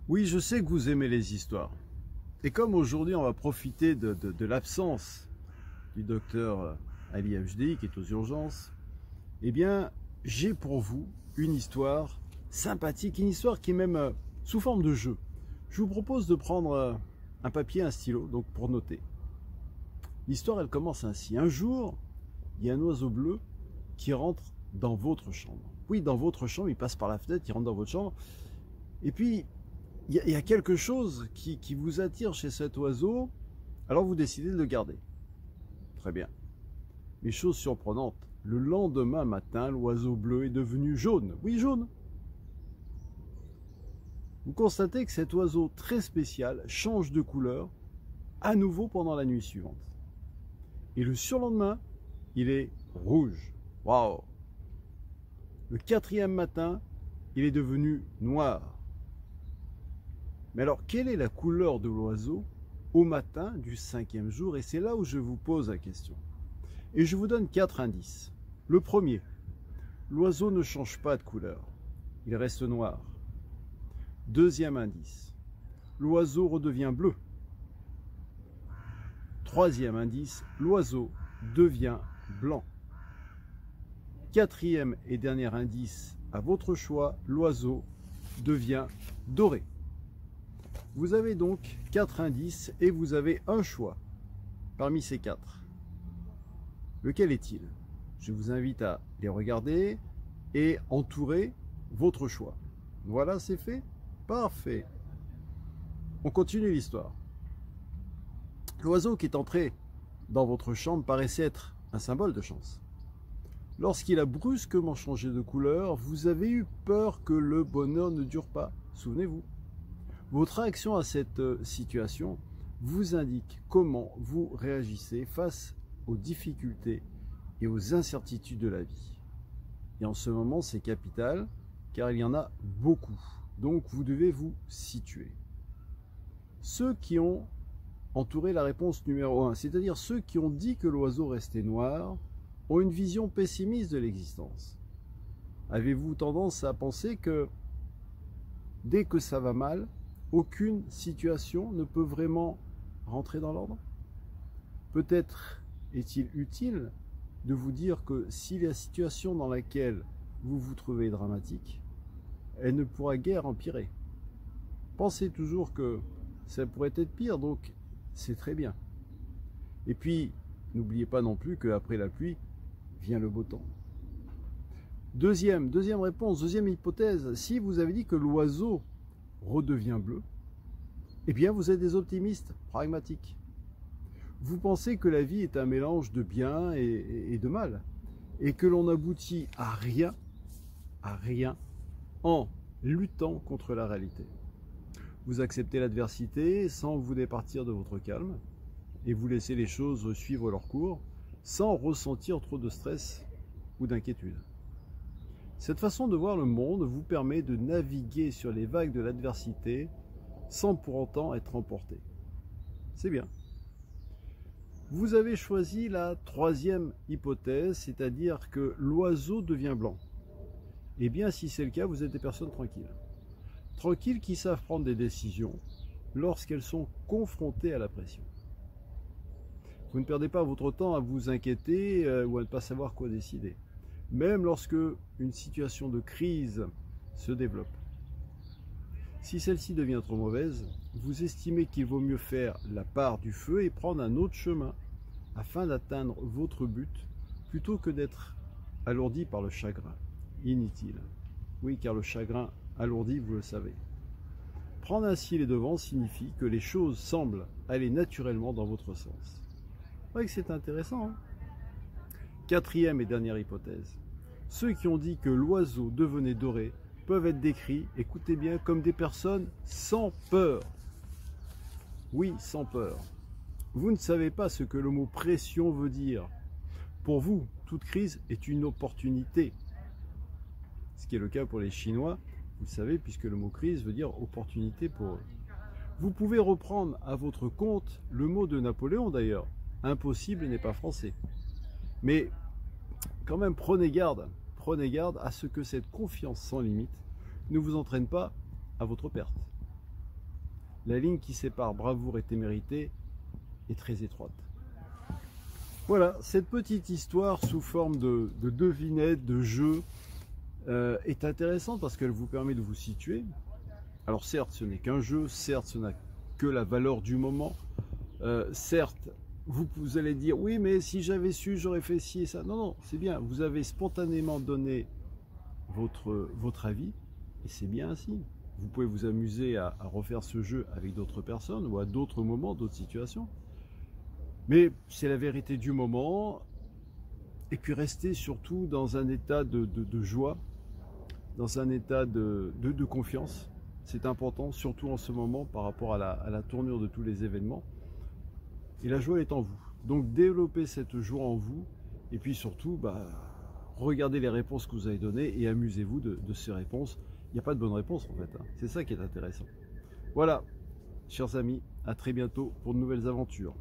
Oui, je sais que vous aimez les histoires. Et comme aujourd'hui on va profiter de l'absence du docteur Ali HDI qui est aux urgences, eh bien j'ai pour vous une histoire sympathique, une histoire qui est même sous forme de jeu. Je vous propose de prendre un papier, un stylo, donc pour noter. L'histoire elle commence ainsi. Un jour, il y a un oiseau bleu qui rentre dans votre chambre. Oui, dans votre chambre, il passe par la fenêtre, il rentre dans votre chambre. Et puis, il y a quelque chose qui vous attire chez cet oiseau, alors vous décidez de le garder. Très bien. Mais chose surprenante, le lendemain matin, l'oiseau bleu est devenu jaune. Oui, jaune. Vous constatez que cet oiseau très spécial change de couleur à nouveau pendant la nuit suivante. Et le surlendemain, il est rouge. Waouh! Le quatrième matin, il est devenu noir. Mais alors, quelle est la couleur de l'oiseau au matin du cinquième jour? Et c'est là où je vous pose la question. Et je vous donne 4 indices. Le premier, l'oiseau ne change pas de couleur. Il reste noir. Deuxième indice, l'oiseau redevient bleu. Troisième indice, l'oiseau devient blanc. Quatrième et dernier indice, à votre choix, l'oiseau devient doré. Vous avez donc 4 indices et vous avez un choix parmi ces 4. Lequel est-il? Je vous invite à les regarder et entourer votre choix. Voilà, c'est fait? Parfait. On continue l'histoire. L'oiseau qui est entré dans votre chambre paraissait être un symbole de chance. Lorsqu'il a brusquement changé de couleur, vous avez eu peur que le bonheur ne dure pas. Souvenez-vous. Votre réaction à cette situation vous indique comment vous réagissez face aux difficultés et aux incertitudes de la vie. Et en ce moment, c'est capital, car il y en a beaucoup. Donc, vous devez vous situer. Ceux qui ont entouré la réponse numéro 1, c'est-à-dire ceux qui ont dit que l'oiseau restait noir, ont une vision pessimiste de l'existence. Avez-vous tendance à penser que dès que ça va mal, aucune situation ne peut vraiment rentrer dans l'ordre? Peut-être est-il utile de vous dire que si la situation dans laquelle vous vous trouvez est dramatique, elle ne pourra guère empirer. Pensez toujours que ça pourrait être pire, donc c'est très bien. Et puis, n'oubliez pas non plus qu'après la pluie, vient le beau temps. Deuxième réponse, deuxième hypothèse, si vous avez dit que l'oiseau redevient bleu, eh bien vous êtes des optimistes, pragmatiques. Vous pensez que la vie est un mélange de bien et de mal, et que l'on aboutit à rien en luttant contre la réalité. Vous acceptez l'adversité sans vous départir de votre calme, et vous laissez les choses suivre leur cours, sans ressentir trop de stress ou d'inquiétude. Cette façon de voir le monde vous permet de naviguer sur les vagues de l'adversité sans pour autant être emporté. C'est bien. Vous avez choisi la troisième hypothèse, c'est-à-dire que l'oiseau devient blanc. Eh bien, si c'est le cas, vous êtes des personnes tranquilles. Tranquilles qui savent prendre des décisions lorsqu'elles sont confrontées à la pression. Vous ne perdez pas votre temps à vous inquiéter ou à ne pas savoir quoi décider, même lorsque une situation de crise se développe. Si celle-ci devient trop mauvaise, vous estimez qu'il vaut mieux faire la part du feu et prendre un autre chemin afin d'atteindre votre but plutôt que d'être alourdi par le chagrin inutile. Oui, car le chagrin alourdit, vous le savez. Prendre ainsi les devants signifie que les choses semblent aller naturellement dans votre sens. Oui, c'est intéressant. Hein? Quatrième et dernière hypothèse. Ceux qui ont dit que l'oiseau devenait doré peuvent être décrits, écoutez bien, comme des personnes sans peur. Oui, sans peur. Vous ne savez pas ce que le mot pression veut dire. Pour vous, toute crise est une opportunité. Ce qui est le cas pour les Chinois, vous le savez, puisque le mot crise veut dire opportunité pour eux. Vous pouvez reprendre à votre compte le mot de Napoléon d'ailleurs. Impossible n'est pas français. Mais quand même, prenez garde à ce que cette confiance sans limite ne vous entraîne pas à votre perte. la ligne qui sépare bravoure et témérité est très étroite. Voilà, cette petite histoire sous forme de devinette, de jeu, est intéressante parce qu'elle vous permet de vous situer. Alors certes, ce n'est qu'un jeu, certes, ce n'a que la valeur du moment, certes, vous allez dire, oui, mais si j'avais su, j'aurais fait ci et ça. Non, non, c'est bien, vous avez spontanément donné votre avis, et c'est bien ainsi. Vous pouvez vous amuser à refaire ce jeu avec d'autres personnes, ou à d'autres moments, d'autres situations. Mais c'est la vérité du moment, et puis restez surtout dans un état de joie, dans un état de confiance. C'est important, surtout en ce moment, par rapport à la tournure de tous les événements. Et la joie est en vous. Donc développez cette joie en vous, et puis surtout, regardez les réponses que vous avez données, et amusez-vous de ces réponses. Il n'y a pas de bonne réponse en fait, hein. C'est ça qui est intéressant. Voilà, chers amis, à très bientôt pour de nouvelles aventures.